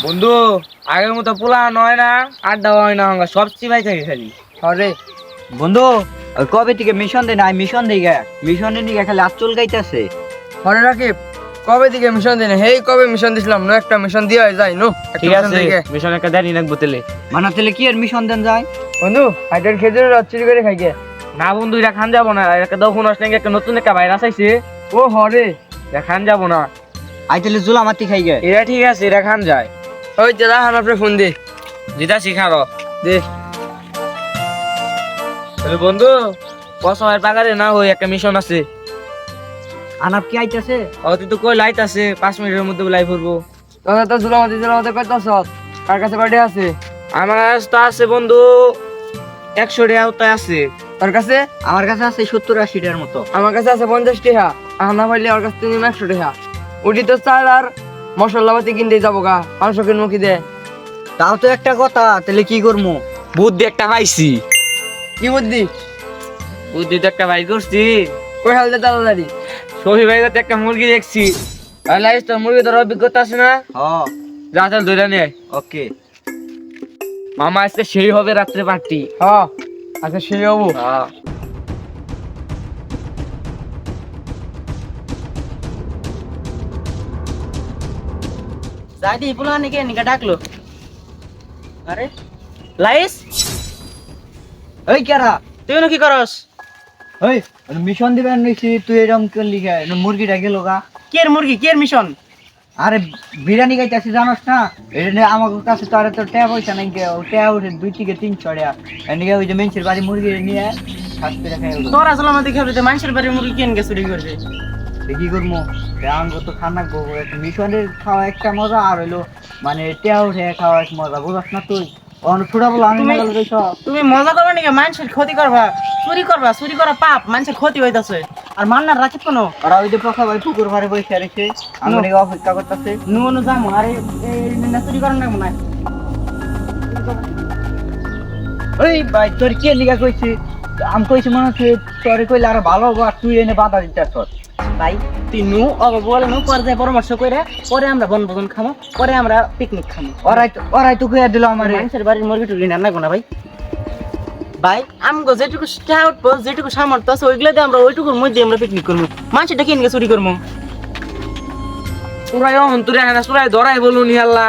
বন্ধু আগের মতো পোলা নয় না, আড্ডা হয় না, সব চিবাই থাকে খালি। আরে বন্ধু ওই কবে থেকে মিশন দেয় না, মিশন দেই গা, মিশনের দিকে খালি আজ চুল গাইতেছে। আরে রাকিব, কবে দিকে মিশন দিনে? হেই কবে মিশন দিছিলাম, নো একটা মিশন দিয়া যায় নো। ঠিক আছে, মিশন একটা দেন নাকবো তেলে। মানে তাহলে কি আর মিশন দেন যায়? বন্ধু হাইটার খেজুর রস চুরি করে খাই গে। না বন্ধু, এটা খান যাবো না, একটা দখন নাকি একটা নতুন একটা ভাইরাস আইছে। ও হরে, এটা খান যাবো না। আই তাহলে জুলা মাতি খাই গে। এটা ঠিক আছে, এটা খান যায়। ওই দাদা হান আপনি ফোন দে যেটা শিখারো দে। তাহলে বন্ধু পছন্দের পাগারে না হই একটা মিশন আছে। আনাপ কি আইতাছে? ও তুই তো কই লাইট আছে, 5 মিনিটের মধ্যে লাইভ করবো। তোরা তো জুলামাতি কইতাছ, কার কাছে কয়টা আছে? আমার কাছে তো আছে বন্ধু 100 টাকা উতায় আছে। তোর কাছে? আমার কাছে আছে 70-80টার মতো। আমার কাছে আছে 50 টাকা। আনা পাইলে ওর কাছ থেকে 100 টাকা। উঠি তো চাল আর মশলাপাতি কিনতে যাবো গা, মাংস কিনবো কি দে। তাও তো একটা কথা, তাহলে কি করবো? বুদ্ধি একটা পাইছি। কি বুদ্ধি? বুদ্ধি তো একটা ভাই করছি। কই হালতে তাড়াতাড়ি। শফি ভাই কাছে একটা মুরগি দেখছি। লাইস তো মুরগি ধরার অভিজ্ঞতা আছে না? হ্যাঁ যা তাহলে ধরে নে। ওকে। মামা আজকে সেই হবে রাত্রে পার্টি। হ্যাঁ আচ্ছা সেই হবো। হ্যাঁ যাই দি পুলা নিকে নিকা ডাকলো। আরে লাইস, ওই কেরা? তুই কি করস? ওই মিশন দিবেন নিছি, তুই এরকম করলি কে? মুরগিটা গেল গা। কি এর মুরগি, কি এর মিশন? আরে বিরিয়ানি খাইতেছি জানোস না? এটা আমার কাছে তো আর তো ট্যাব পয়সা নাই, ট্যাব উঠে 2-300 টাকা। এদিকে ওই যে মেনসের বাড়ি মুরগি নিয়ে শ্বাস করে খাই। তোর আসলে আমাদের খাবে তো মানুষের বাড়ির মুরগি কেন গে চুরি করবে? কি করবো? আঙ্গ তো খানা মিশনের খাওয়া একটা মজা, আর হইলো মানে ট্যাব উঠে খাওয়া এক মজা, বুঝাস না তুই? ছোটা বলো আমি মজা লইছ। তুমি মজা করবে নাকি? মানুষের ক্ষতি করবা, চুরি করা পাপ, মানুষের ক্ষতি হইতাছে। আর মান্নার রাখি কোনো ওরা ওই যে প্রখা ভাই পুকুর ঘরে বসে রেখে আমার অপেক্ষা করতেছে। নুন যাবো আর চুরি করার না মনে হয়। ওই ভাই তোর কে লিগা কইছি? আমি কইছি মনে হচ্ছে তোরে কইলে আর ভালো হবো, আর তুই এনে বাধা দিতে তোর ভাই তুই নু অব বলে নু পর্যায়ে পরামর্শ করে পরে আমরা বনভোজন খামো, পরে আমরা পিকনিক খামো। ওরাই তো কইয়া দিল আমার। মানুষের বাড়ির মুরগি টুরগি রান্না করো না ভাই। ভাই আমগো যেটুকু স্টাউট বস যেটুকু সামর্থ্য আছে ওইগুলো দিয়ে আমরা ওইটুকুর মধ্যে আমরা পিকনিক করবো। মানুষটা কিনকে চুরি করবো? পুরাই অন্তরে আহে না, চুরাই ধরাই বলুন আল্লাহ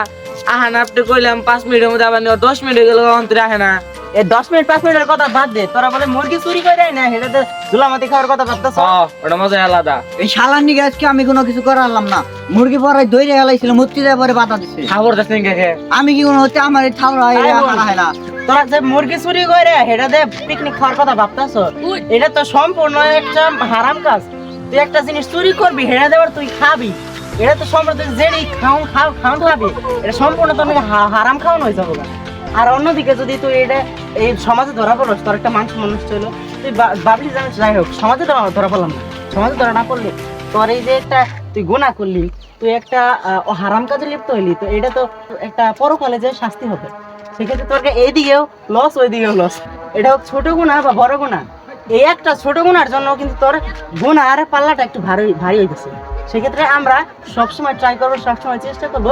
আহানা আপনি কইলাম 5 মিনিটের মধ্যে আবার 10 মিনিট গেল অন্তরে আহে না। এই 10 মিনিট 5 মিনিটের কথা বাদ দে, তোরা বলে মুরগি চুরি করে না, সেটাতে জুলামাতি খাওয়ার কথা ভাবতেছ। ওটা মজা আলাদা। এই শালার নিগে আজকে আমি কোনো কিছু করালাম না, মুরগি পরাই দইরে গেলাইছিল, মুক্তি দেওয়ার পরে বাধা দিচ্ছে। খাবার দাস কে আমি কি কোনো হচ্ছে আমার এই থালা হয় না। তোরা যে মুরগি চুরি করে সেটাতে পিকনিক খাওয়ার কথা ভাবতেছ, এটা তো সম্পূর্ণ একটা হারাম কাজ। তুই একটা জিনিস চুরি করবি, হেরা দেওয়ার তুই খাবি, এটা তো সম্পূর্ণ যেই খাওন খাবি, এটা সম্পূর্ণ তো হারাম খাওয়ান হয়ে যাবো। আর অন্যদিকে যদি তুই এটা এই সমাজে ধরা পড়স, তোর একটা মানুষ ছিল, তুই ভাবলি জানিস, যাই হোক সমাজে ধরা পড়লাম না, সমাজে ধরা না পড়লে তোর এই যে একটা তুই গুনাহ করলি, তুই একটা হারাম কাজে লিপ্ত হইলি, তো এটা তো একটা পরকালে যে শাস্তি হবে। সেক্ষেত্রে তোর এইদিকেও লস, ওইদিকেও লস। এটা হোক ছোট গুনাহ বা বড় গুনাহ, এই একটা ছোট গুনার জন্য কিন্তু তোর গুনার পাল্লাটা একটু ভারী হইতেছে। সেক্ষেত্রে আমরা সবসময় ট্রাই করবো, সবসময় চেষ্টা করবো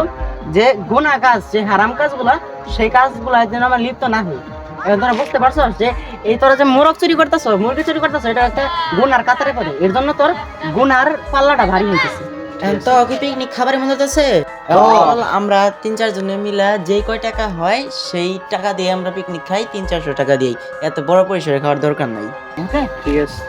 যে গুনাহ কাজ, যে হারাম কাজগুলা, সেই কাজগুলা যেন আমরা লিপ্ত না হই। এবার তোরা বুঝতে পারছো যে এই তোরা যে মুরগি চুরি করতেছ, এটা একটা গুনার কাতারে পড়ে, এর জন্য তোর গুনার পাল্লাটা ভারী হইতেছে। তো কি পিকনিক খাবারের মধ্যে আছে? আমরা 3-4 জনে মিলা যেই কয় টাকা হয় সেই টাকা দিয়ে আমরা পিকনিক খাই, 300-400 টাকা দিয়েই। এত বড় পরিসরে খাওয়ার দরকার নাই। ওকে ঠিক আছে।